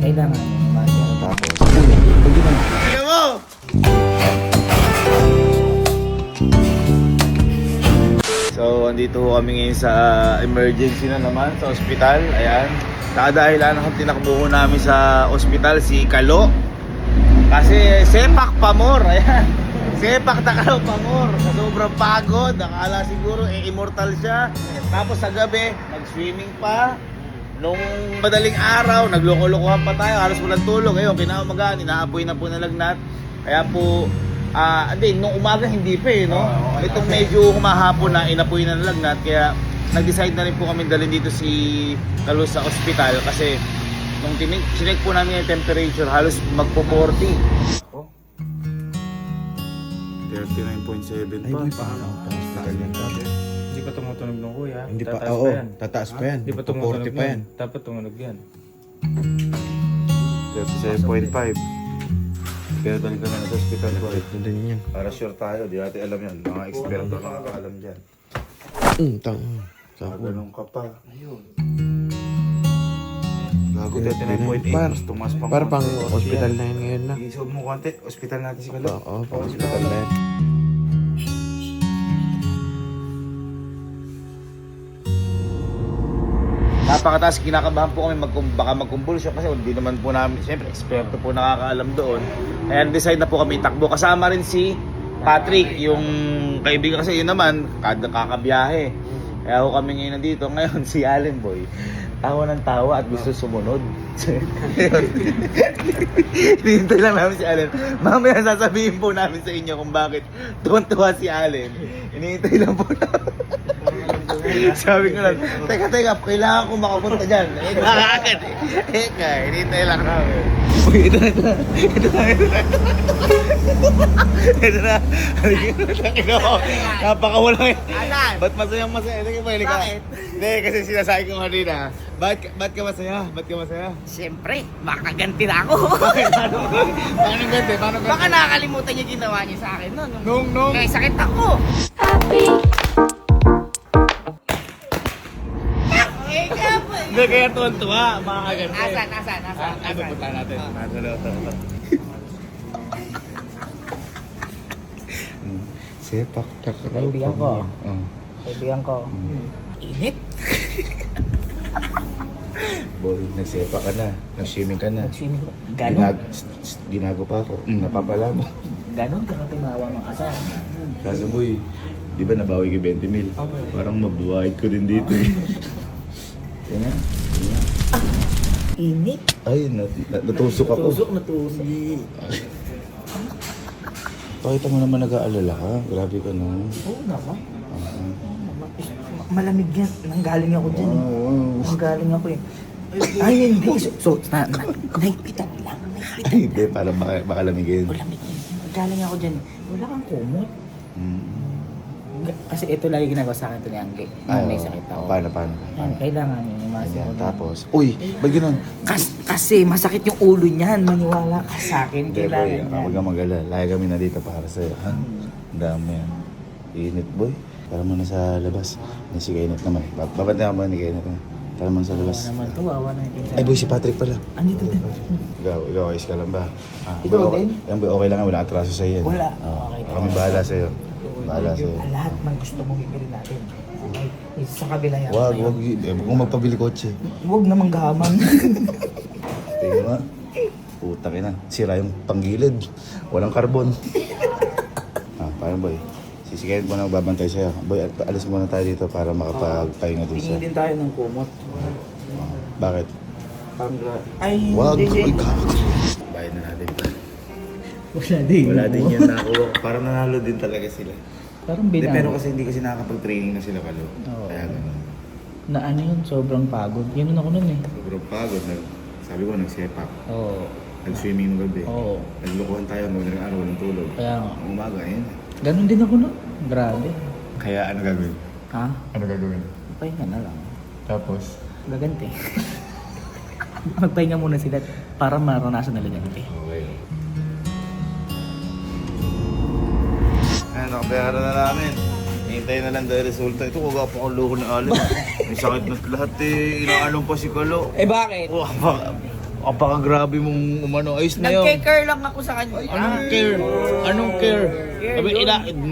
Kailangan yung Tapos, pwede na. Tingnan mo! So, andito kami ngayon sa emergency na naman sa ospital. Ayan. Nakadahilan ang tinakbo ko namin sa ospital si Kalo. Kasi sepak pamor. Ayan. Sepak na Kalo pamor. Sa sobrang pagod. Akala siguro immortal siya. Tapos sa gabi, nag-swimming pa. Nung madaling araw, nagloko-lokohan pa tayo. Halos walang tulog. Ngayon, kinaumagaan, inaapoy na po na lagnat. Kaya po, hindi, nung umaga hindi pa no? Itong medyo humahapon na, inapoy na lagnat. Kaya nag-decide na rin po kami dalhin dito si Kalo sa ospital. Kasi nung sinek po namin yung temperature, halos magpo-40. Oh. 39.7 Ay, pa. boy, paano? Hospital yan dati. Hindi pa tumutunog nung kuya. Hindi pa, Tataas oo, pa yan. tataas pa yan. Hindi pa tumutunog 40 pa yan. Dapat tumunog yan. 37.5. Kaya dali ka na sa hospital ko. Doon yan. Para sure tayo, di natin alam yan. Mga eksperto nakakaalam dyan. Tang. Ganun ka pa. Ayun. Gago, Par, 39.8. Mas tumas pa para pang konti. hospital na yan ngayon na. Isob mo konti. Hospital natin si Kalo. Oo, pang hospital na yan. Napakataas, kinakabahan po kami baka magkumbulsyon kasi hindi naman po namin, siyempre, eksperto po nakakaalam doon. Kaya decide na po kami takbo. Kasama rin si Patrick, yung kaibigan kasi yun naman, kakabiyahe. Kaya ako kami ngayon nandito. Ngayon si Allen Boy, tawa ng tawa at gusto sumunod. Hinihintay lang namin si Allen. Mamaya sasabihin po namin sa inyo kung bakit tuwan-tuwa si Allen. Hinihintay lang po namin. Sabi ko lang, teka, kailangan ko makapunta dyan. Agad eh. Hinihintay lang namin. Uy, ito na. Napakawala yan. Ba't masayang masaya? Sige pa, halika. Bakit? Hindi, kasi sinasabi ko kanina. Ba't ka masaya? Siyempre, makaganti na ako. Bakit? Paano ganti? Baka nakakalimutan niya ginawa niya sa akin noon. Nung. Kaya sakit ako. Hindi, kaya tuwan-tuwa. Makakaganti. Asan? Ay, pupunta natin. Sepak. Kaibigan ko. Kaibigan ko. Init. Boy, nagsepak ka na. Nag-swimming ka na. Nag-swimming ko. Ganon. Ginago pa ako. Napapala mo. Ganon ka tumawa ng asal. Kaso boy, di ba nabawi kay 20 mil? Parang mabuwahid ko din dito eh. Yan na. Init. Ay, natusok ako. Natusok. Pakita mo naman nag-aalala ka. Grabe ka no. Oo naman. Malamig yan. Nanggaling ako dyan. Nanggaling ako eh. Ay, hindi. So, nahipitan lang. Ay, hindi. Parang baka lamigin. Malamig yan. Nanggaling ako dyan. Wala kang kumot. Mm. Kasi ito lagi ginagawa sa akin ito ni Angge. Nung may sakit ako. Paano? Yan, kailangan yung Ayan, masunod. tapos, uy, ba't ganun? Kasi masakit yung ulo niyan. Maniwala ka sa akin. Hindi boy, Kailangan yan. huwag kang mag-alala. Lagi kami na dito para sa'yo. Ha? Ang dami yan. Init boy. Tara muna sa labas. Si Kenneth naman. Babantayan mo ni Kenneth. Tara muna sa labas. Naman to, wawa na yung pinsan. Ay boy, si Patrick pala. Andito din. Ikaw ayos ka lang ba? Ikaw boy, din? Yan boy, okay lang nga. Wala atraso sa'yo yan. Wala. Oo. Okay. Kami bahala sa'yo. Bahala sa'yo. Lahat ng gusto mong bibili natin. Okay. Sa kabila yan. Wag kung magpabili kotse. Huwag namang gaman. Tingnan mo. Putang ina. Sira yung panggilid. Walang karbon. Paano boy? Sisigayin mo na magbabantay sa'yo. Boy, alis muna tayo dito para makapagpahinga dun sa... Tingin din tayo ng kumot. Bakit? Ay, Wag! hindi. Uy, kakot! Bayad na natin. Wala din. Wala din yun nakuha. Parang nanalo din talaga sila. Parang Hindi, binalo. pero kasi hindi kasi nakakapag-training na sila Kalo. Oo. Kaya gano'n. Na ano yun, sobrang pagod. Yun ako nun eh. Sobrang pagod. Sabi ko, nagsepak. Oo. Nag-swimming ng gabi. Oo. Naglukuhan tayo ng araw ng tulog. Kaya nga. Ang umaga, ayun. Ganun din ako nun. Grabe. Kaya ano gagawin? Ha? Ano gagawin? Magpahinga na lang. Tapos? Gaganti. Magpahinga muna sila para maranasan nila ganti. Okay. Ayun, nakabayaran na namin. Hintayin na lang dahil resulta. Ito, kagapa kong loko ni Allen. May sakit na lahat eh. Inaalong pa si Kalo. Eh bakit? Oh, Apaka-grabe mong umano. Ayos na yun. Nag-care lang ako sa kanya. Anong care? Anong care? Sabi,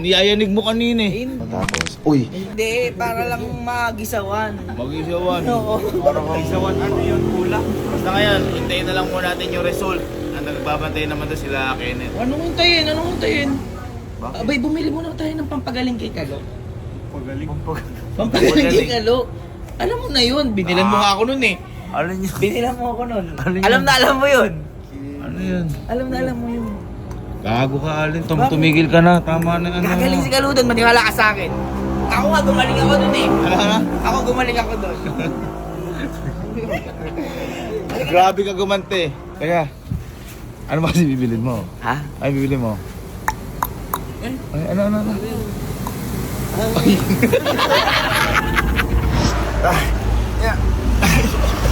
niyayanig mo kanina eh. Tapos, uy, Hindi, para lang magisawan. mag-isawan. Oo. Parang mag-isawan. Ano yun? Kulang. Basta ngayon, hintayin na lang muna natin yung result. Ang nagbabantay naman doon sila Kenneth. Anong hintayin? Anong hintayin? Abay, bumili muna tayo ng pampagaling kay Kalo. Pampagaling kay Kalo. Alam mo na yun, binilan mo nga ako nun eh. Ano yun? Binilan mo ako nun. Ano yun? Alam na alam mo yun. Ano yun? Alam na alam mo yun. Gago ka, Alin. Tumigil ka na. Tama na ano. Gagaling si Kalo doon, maniwala ka sa akin. Ako nga, gumaling ako doon eh. Ano? Ako gumaling ako doon. Grabe ka gumante. Teka. Ano ba kasi bibilin mo? Ha? Ay, bibili mo. Ay, ano.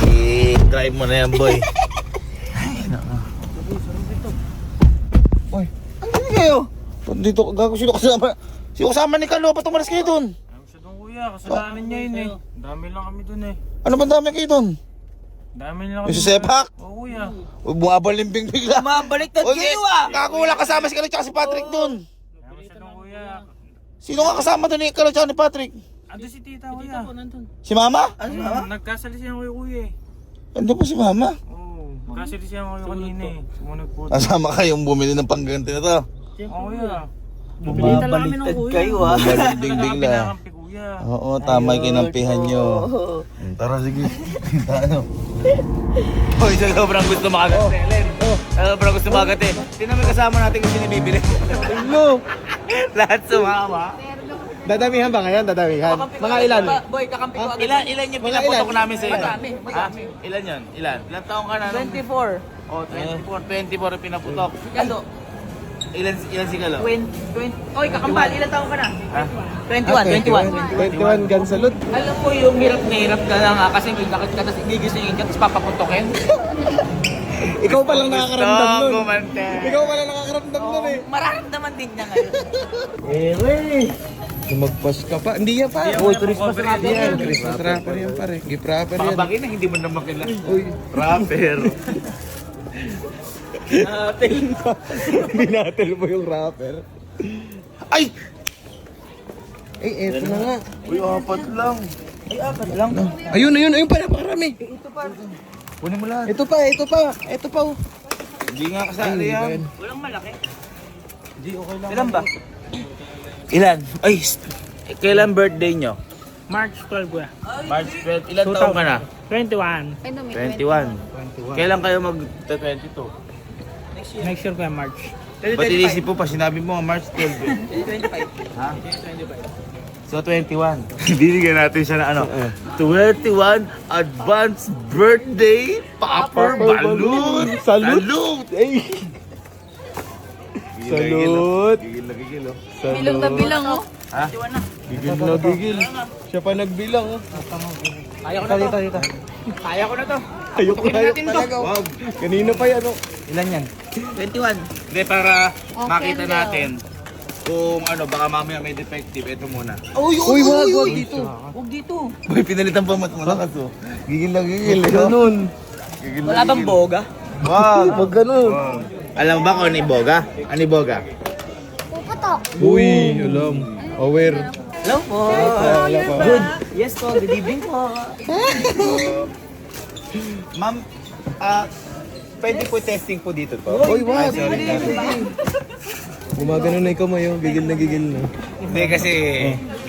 I-drive mo na yan, boy. Boy, ano kayo? Dito, gago, sino kasama? Sino kasama ni Kalo? Ba't umalis kayo dun? Ayaw siya doon kuya, kasalanan niya yun eh. Dami lang kami doon eh. Ano ba dami kayo dun? Dami lang kami. Yung sa sepak? Oo kuya. Huwag bumabalimbing bigla. Mabaliktad kayo ah! Gago, wala kasama si Kalo tsaka si Patrick dun. Ayaw siya doon kuya. Sino nga kasama dun ni Kalo tsaka ni Patrick? Ando si tita kuya. Si Mama? Nagkasalisihan ko yung kuya eh. Ano po si Mama? Oo. Nagkasalisihan ko yung kanina eh. Sumunod po. Kasama kayong bumili ng pangganti na to. Oo kuya. Mabaliktad kayo ah! Bumabalimbing bigla. Pinakampi kuya. Oo, tama yung kinampihan nyo. Tara, sige. Ano? Hoy, sobrang gusto makagat si Ellen. Sobrang gusto makagat eh. Sino may kasama natin kung sinibibili? Ano? Lahat sumama. Dadamihan ba ngayon? Dadamihan? Mga ilan? Boy, kakampi ko agad. Ilan yung pinaputok namin sa inyo? Madami, madami. Ha? Ilan yun? Ilan? Ilan taong ka na? 24. Oh, 24 yung pinaputok. Kalo. Ilan si Kalo? 20. Oy, kakambal, ilan taong ka na? Ha? 21. 21 gansalot. Alam mo yung hirap na hirap ka lang kasi may lakad ka tapos gigisingin ka tapos papaputokin. Ikaw pa lang nakakaramdam nun. Gumante. Ikaw pa lang nakakaramdam nun eh. Mararamdaman din niya ngayon. Lumagpas ka pa. Hindi yan pa. Uy, Christmas rapper yan. Christmas rapper yan pare. Gift rapper Baka yan. bagay na hindi mo na makilala. Uy. Rapper. Binatel mo yung rapper. Ay! Eto na nga. Uy, apat lang. Ay, apat lang. Ayun pa. Napakarami. Ito pa. Kunin mo lahat. Ito pa. Oh. Hindi nga kasali yan. Walang malaki. Hindi, okay lang. Ilan ba? Ilan? Ay, kailan birthday nyo? March 12 kuya. March 12. Ilan taong ka na? 21. 21. Kailan kayo mag-22? Next year kuya, March. Ba't inisip mo pa? Sinabi mo March 12 eh. 25. Ha? So 21. Binigyan natin siya na ano? 21 advance birthday popper balloon. Salute! Salute! Gigil na gigil oh. Bilang na bilang, oh. Ha? Gigil na gigil. Siya pa nagbilang oh. Kaya ko na to. Kaya ko na to. Ayoko natin to. Wag. Kanina pa yan oh. Ilan yan? 21. Hindi, para Okay, makita Angel. natin kung ano, baka mamaya may defective. Ito muna. Uy, wag dito. Wag dito. Boy, pinalitan pa mat malakas oh. Gigil na gigil. Ganun. Gigil na Wala bang gigil. boga? Wag ganun. Alam mo ba kung ano yung boga? Ano yung boga? Puputok. Uy, alam. Aware. Hello po. Good. Yes po, good evening po. Ma'am, pwede po testing po dito po. Uy, wag. Gumagano na ikaw mayo, gigil na gigil na. Hindi kasi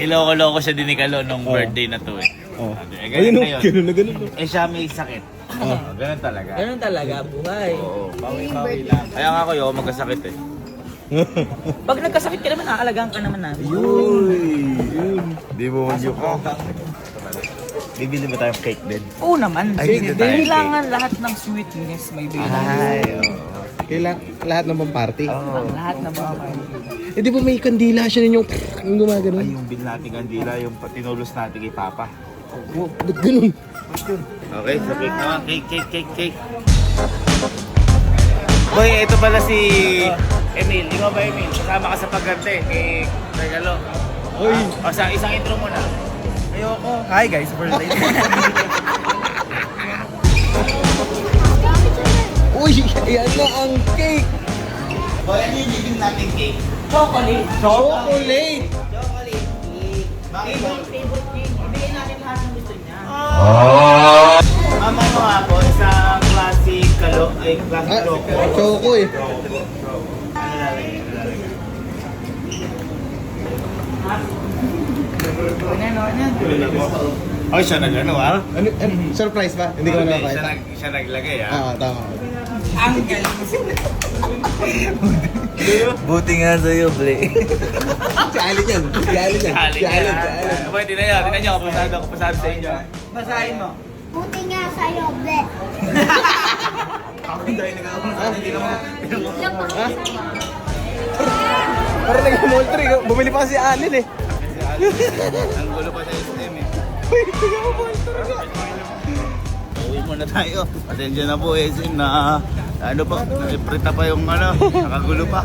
iloko-loko siya din ni Kalo nung birthday na to eh. Oh. Ganun na yun. Ganun na ganun. Eh siya may sakit. Ganun talaga. Ganun talaga, buhay. Oo, bawi-bawi lang. Kaya nga ako yung magkasakit eh. Pag nagkasakit ka naman, aalagaan ka naman namin. Di mo mag ko. Bibili ba tayong cake din? Oo naman. Ay, hindi tayo. Kailangan lahat ng sweetness may bilang. Ay, Kailan lahat ng pamparty? Lahat na ba? Eh di ba may kandila siya ninyong yung gumagano? Ay, yung bill natin kandila, yung tinulos natin kay Papa. Ba't ganun? Okay, so cake naman. Cake. Boy, ito pala si Emil. Ikaw ba Emil? Kasama ka sa pagkante kay Kalo. Uy. O sa isang intro muna. Hi guys, birthday. Uy, ayan na ang cake. Boy, ano yung giving natin cake? Chocolate. Chocolate! Bakit ba? Ibigay natin lahat ng gusto niya. Mama mo nga po, sa classic kalo, ay classic choco. Choco eh. Ano lalagay? Ay, siya nag-ano ah? Surprise ba? Hindi ko na nakakita. Siya naglagay ah. Tama. Ang galing. Buti nga sa'yo, Ble. Si Alin yan. Si Alin yan. Si Alin. Boy, tinan nyo, kapasado sa inyo. Basahin mo. Buti nga sa'yo, Ble. Ako dahil nag-aawang hindi naman. Parang nag-moltry. Bumili pa kasi Alin eh. Ang gulo pa sa SM eh. Uwi muna tayo. Pasensya na po SM na ano pa, naiprita pa yung ano, nakagulo pa.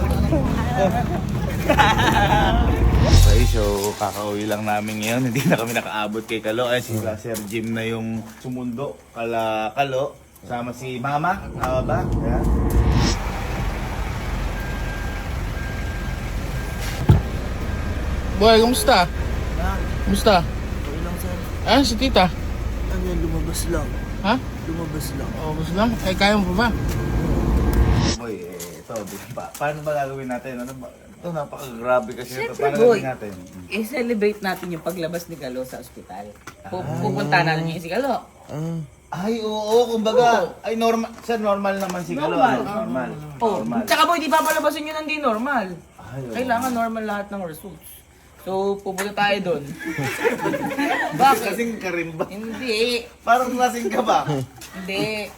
Okay, so kakauwi lang namin ngayon. Hindi na kami nakaabot kay Kalo. Ay, si Sir Jim na yung sumundo kala Kalo. Sama si Mama. Tama ba? Ayan. Boy, kumusta? Kumusta? Okay lang, sir. Ah, si tita? Ano yan, lumabas lang. Ha? Lumabas lang. Oh, gusto lang? Eh, kaya mo pa ba? Boy, ito, paano ba gagawin natin? Ano ba? Ito, napaka-grabe kasi ito. Siyempre, Paano boy. gagawin natin? I-celebrate natin yung paglabas ni Galo sa ospital. Pupunta natin yung si Galo. Ay, oo, kumbaga, ay normal, sir, normal naman si Galo. Normal. Oh, Normal. tsaka boy, di papalabasin yun ng di normal. Kailangan normal lahat ng results. So, pupunta tayo doon. Bakit? Kasing ka rin ba? Hindi. Parang lasing ka ba? Hindi.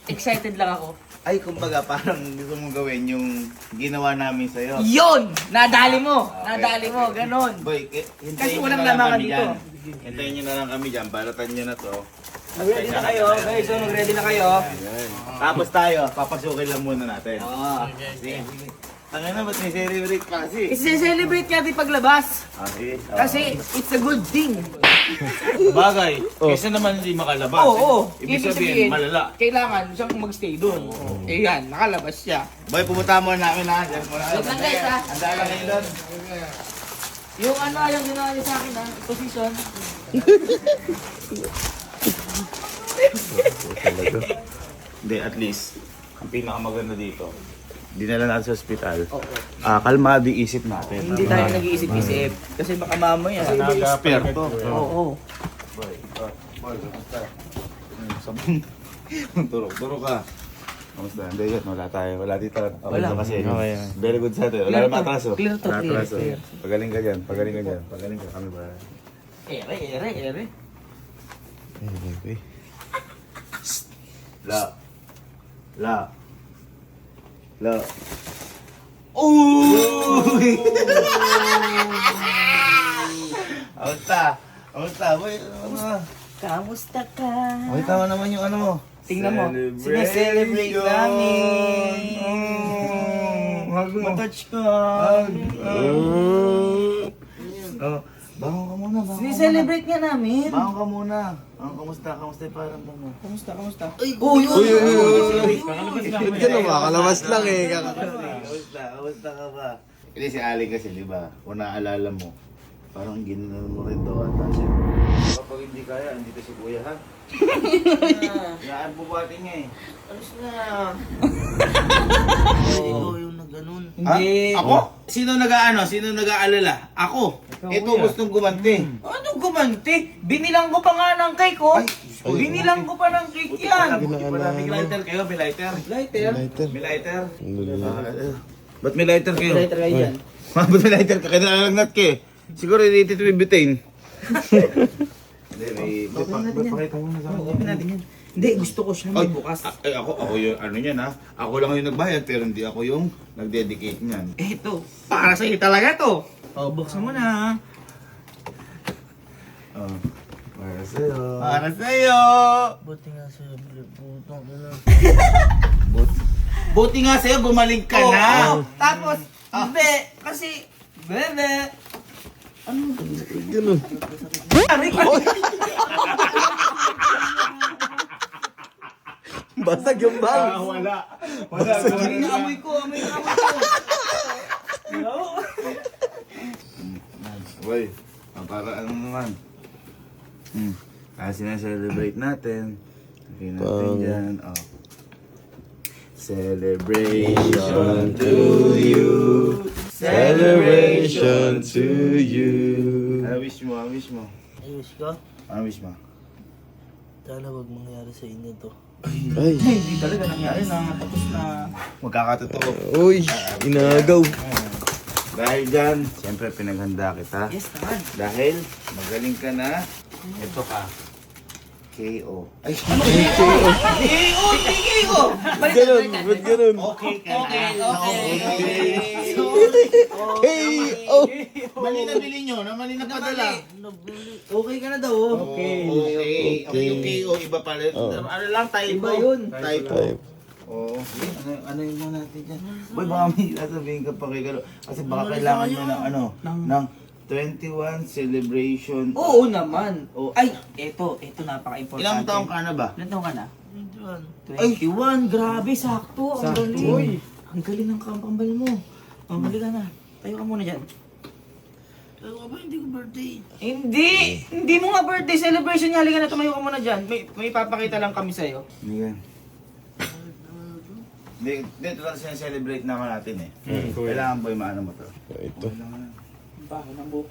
Excited lang ako. Ay, kumbaga, parang gusto mong gawin yung ginawa namin sa'yo. Yun! Nadali mo! Nadali mo, ganon. Boy, hintayin Kasi nyo walang na lang lamangan kami dito. dyan. Hintayin nyo na lang kami dyan, balatan nyo na to. Mag-ready na kayo, guys. So, mag-ready na kayo. Tapos tayo, papasukin lang muna natin. Sige. Ang ano, ba't may celebrate pa kasi? I-celebrate natin paglabas. Okay. Kasi it's a good thing. Bagay, kaysa naman hindi makalabas. Oo. Ibig sabihin, malala. Kailangan siyang magstay doon. Eh yan, nakalabas siya. Boy, pumunta muna namin ha. Diyan muna. Wait lang, guys, ha? Handa lang kayo doon. Yung ano, yung ginawa niya sa akin ha, position. Hindi, at least, ang pinakamaganda dito, dinala natin sa ospital. Kalmado yung isip natin. Hindi tayo nag-iisip-isip. Kasi baka mamaya. Eksperto. Oo. Boy, boy, kamusta? Sabon. Turok ka. Kamusta? Hindi yan, wala tayo. Wala dito. Wala kasi. Very good sa atin. Wala Clear naman to. atraso. Clear to, Wala clear, atraso. clear. Pagaling ka dyan. Pagaling ka dyan. Pagaling ka. Kami ba? Ere. La. Kamusta? Boy, ano? Kamusta ka? Okay, tama naman yung ano mo. Tingnan mo. Sineselebrate namin. Matouch ka. Bangon ka muna, bangon. Sineselebrate nga namin. Bangon ka muna. Kamusta? Kamusta yung parang mo? Kamusta? Uy! Ito na makalabas lang eh. Kamusta ka ba? Hindi si Ali kasi, di ba? Kung naaalala mo, parang ginanon mo rin daw ata siya. Kapag hindi kaya, andito si Kuya ha? Yaan po bati niya eh. Alis na. Ikaw yung nag-ganon. Ha? Ako? Sino nag-aano? Sino nag-aalala? Ako. Ito gustong gumanti. Ano gumanti? Binilang ko pa nga ng cake, oh. Binilang ko pa ng cake yan. May lighter kayo? May lighter? Lighter. May lighter? Ba't may lighter kayo? Lighter kayo dyan. Ba't may lighter ka? Kailangan lang nat ka eh. Siguro dito may butane. Hindi, pakita mo na sa akin. Open natin yan. Hindi, gusto ko siya may bukas. Ako yung ano yan ha. Ako lang yung nagbayad pero hindi ako yung nag-dedicate niyan. Ito, para sa'yo talaga to. Oh, buksan mo na. Oh, para sa'yo. Para sa'yo. Buti nga sa'yo, putang ina. Buti nga sa'yo, gumaling ka Oh, na. oh. Tapos, hindi, kasi, bebe. Ano? Ganun. Aray ko. Basag yung bag. Wala. Amoy na amoy ko. Boy, para ano naman. Kasi na-celebrate natin. Okay natin dyan. Oh. Celebration to you. Celebration to you. Ano wish mo? Ano wish mo? Ayos ka? Ano wish mo? Sana wag mangyari sa inyo to. Ay, Hindi talaga nangyari na. Tapos na. Magkakatotoo. uy, inagaw. Dahil dyan, siyempre pinaghanda kita. Yes naman. Dahil magaling ka na. Ito ka. KO. Ay, Ba't ganun? Ba't ganun? okay ka na. Hey, oh. Mali na bili nyo, na mali na padala. Okay ka na daw. Okay. Yung KO, iba pala. Ano lang, typo. Iba yun. Typo. Type. Oo. Ano yung mga natin dyan? Boy, baka may sasabihin ka pa kay Galo. Kasi baka kailangan mo ng ano, ng 21 celebration. Oo naman. Oh. Ay, eto napaka-importante. Ilang taong ka na ba? Ilang taong ka na? 21. Grabe, sakto. Ang galing. Ang galing ng kampambal mo. Ang galing ka na. Tayo ka muna dyan. Tayo ka ba? Hindi ko birthday. Hindi mo nga birthday celebration niya. Halika na, tumayo ka muna dyan. May papakita lang kami sa'yo. Hindi yan. Dito lang siya-celebrate naman natin eh. Kailangan boy maano mo to. Ito. Baho ng buhok.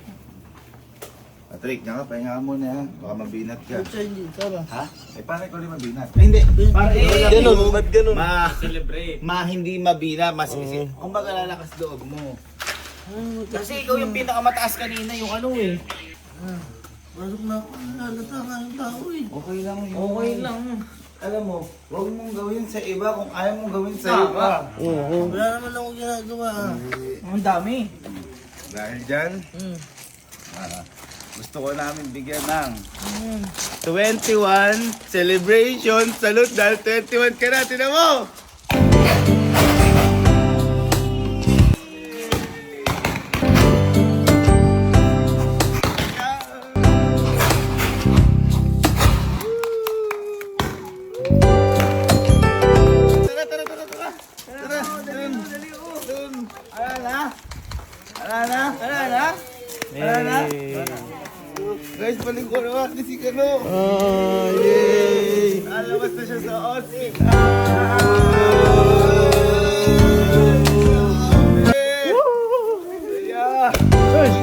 Patrick, nga ka, pahinga ka muna ha. Baka mabinat ka. Hindi, tara. Ha? Eh, paano ikaw rin mabinat? Ay, hindi. Para Ganun, ba't ganun? hindi mabina, mas kung baga lalakas loob mo. Kasi ikaw yung pinakamataas kanina, yung ano eh. Pasok na ako. Nalalata nga yung tao eh. Okay lang yun. Okay lang. Alam mo, huwag mong gawin sa iba kung ayaw mong gawin sa iba. Wala naman ako ginagawa. Ang dami. Dahil dyan, gusto ko namin bigyan ng 21 celebration. Salute dahil 21 ka na. Tinan mo! Guys, balik ko na ni si Kano. Ah, yay. Alabas na siya sa hospital.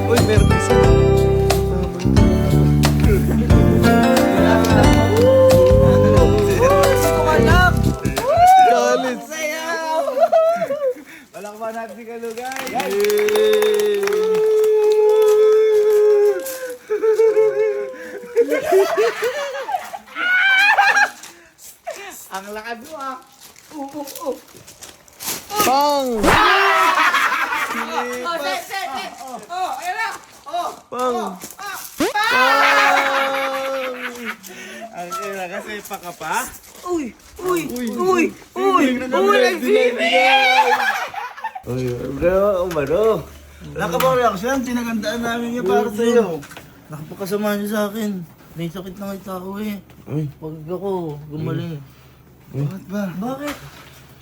Uy, meron isa. Galit. Walang pa natin si Kano, guys. Ang lakad mo ah. Pang! Pang! Ang ina kasi pakapa. Uy! Nag-BBM! Bro, umano. Wala ka bang reaction? Pinagandaan namin niya para sa'yo. Nakapakasama niyo sa akin. May sakit na kita ako eh. Uy. Pag ako gumaling. Bakit ba? Bakit?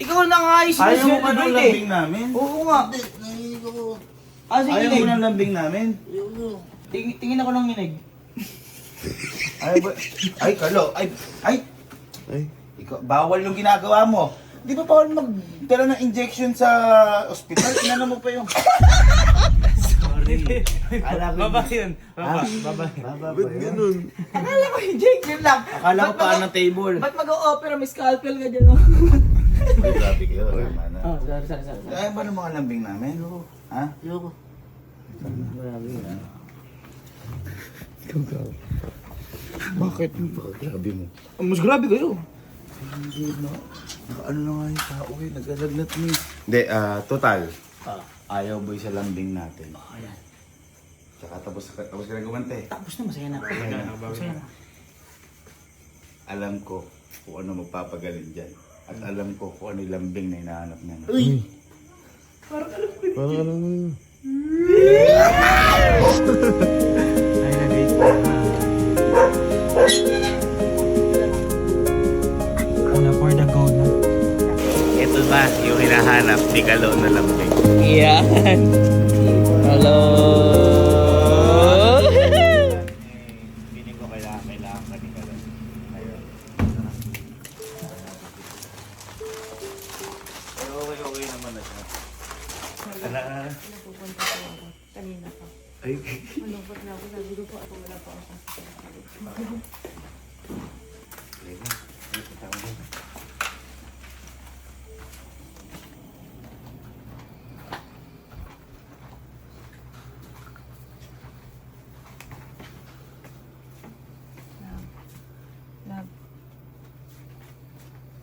Ikaw na nga ayos na Ayaw mo ba ng celebrate eh. lambing namin? Oo nga. Hindi, nanginig ako. Sige, Ayaw mo Nig. ng lambing namin? Ayoko. Tingin ako ng nginig. Ay, ay, Kalo. Ay. Ay. Ikaw, bawal yung ginagawa mo. Di ba bawal magdala ng injection sa ospital? Inano mo pa yung... Sorry. Baba yun. Baba. Baba Ba't ganun? Akala ko injection lang. Akala ko paan ng table. Ba't mag-o-opera? May scalpel ka dyan. Oh, Ay, grabe kayo. Tama na. sorry. Ayaw ba ng mga lambing namin? Ha? Ayoko. Bakit? Grabe mo. Mas grabe kayo. Hindi na. Ano na nga yung tao eh. Nagalagnat mo eh. Hindi, total. Ayaw boy sa lambing natin. Ayan. Tsaka tapos ka na gumante. Tapos na, masaya na. Masaya na. Alam ko kung ano magpapagaling dyan. At alam ko kung ano yung lambing na hinahanap niya. Parang alam mo yun. Una for the gold na. Ito na Ni Kalo na lambing. Yan. Hello. Feeling ko kailangan ka ni Kalo. Ayun. Pero okay naman na siya. Ala. Kanina pa. Ay. Malungkot na ako. Sabi ko po ako wala pa ako.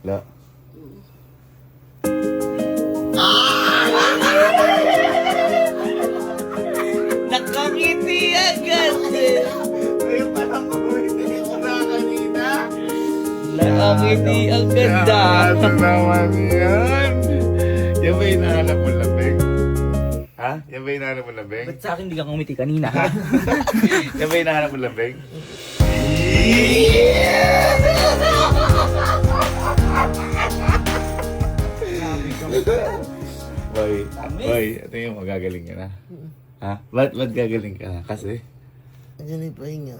La. Nakangiti agad. Ayun pala ko, hindi ko na kanina. Nakangiti ang ganda. Ano naman yan? Yan ba hinahanap mo lambing? Ha? Yan ba hinahanap mo lambing? Ba't sa akin hindi ka ngumiti kanina? Yan ba hinahanap mo lambing? Boy, ito yung magagaling ka na. Ha? Ba't gagaling ka na? Kasi? Ayan yung pahinga.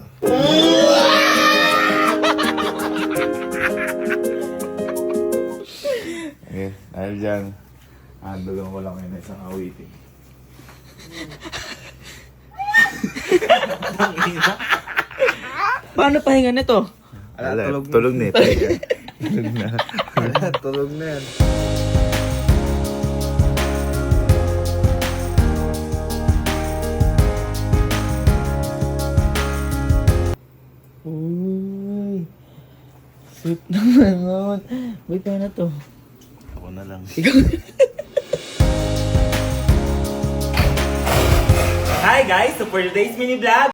Okay, dahil dyan, handugan ko lang kayo na isang awitin. Paano pahinga nito? Tulog na ito. Tulog na. Tulog na yan. Uy. Sweet naman. Wait na to. Ako na lang. Hi guys! So for today's mini vlog,